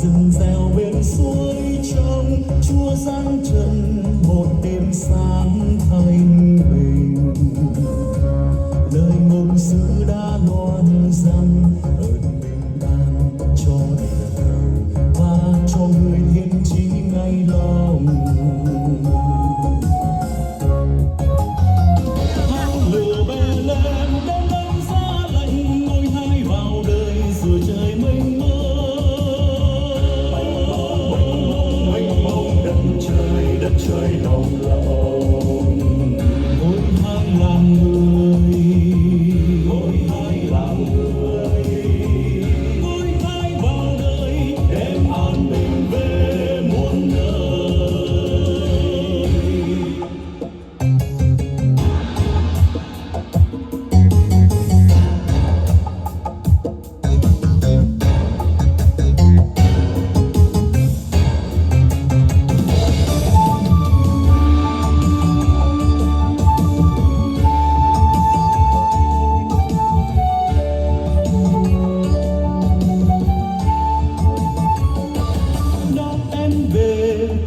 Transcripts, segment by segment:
rừng reo bên suối trong Chúa giáng trần một đêm sáng thanh bình. Lời ngôn sứ đã loan rằng ơn bình an cho địa cầu và cho người thiên chí ngay lòng. Hang lửa bè lên đêm đông giá lạnh, ngôi hai vào đời giữa trời mênh mông. Đất trời lòng lòng ngôi hai làm người, ngôi hai làm người, ngôi hai vào đời đem an bình về muôn nơi.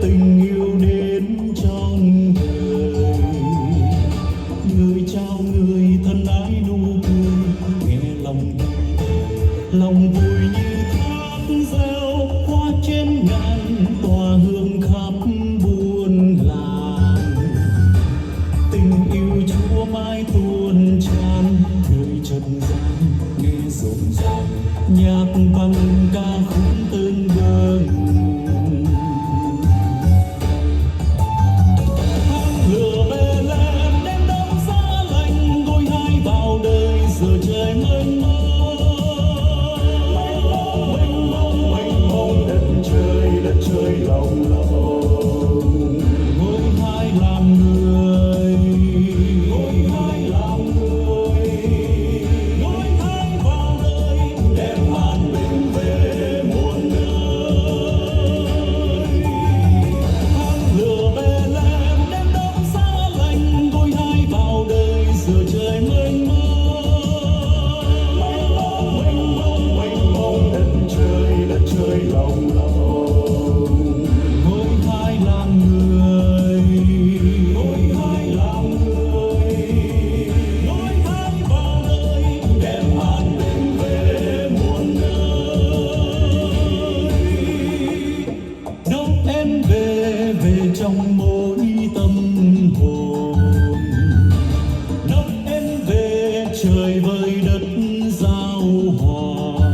Tình yêu đến trong đời, người trao người thân ái nụ cười, nghe lòng vui như thác reo hoa trên ngàn tỏa hương khắp buôn làng. Tình yêu Chúa mãi tuôn tràn, người trần gian nghe rộn ràng nhạc vang ca khúc tương bừng. Trong mỗi tâm hồn đón em về trời với đất giao hòa,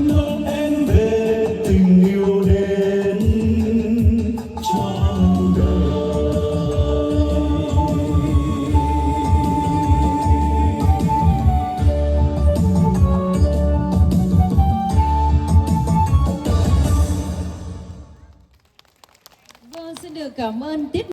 đón em về tình yêu đến trong đời. Vâng, xin được cảm ơn tiết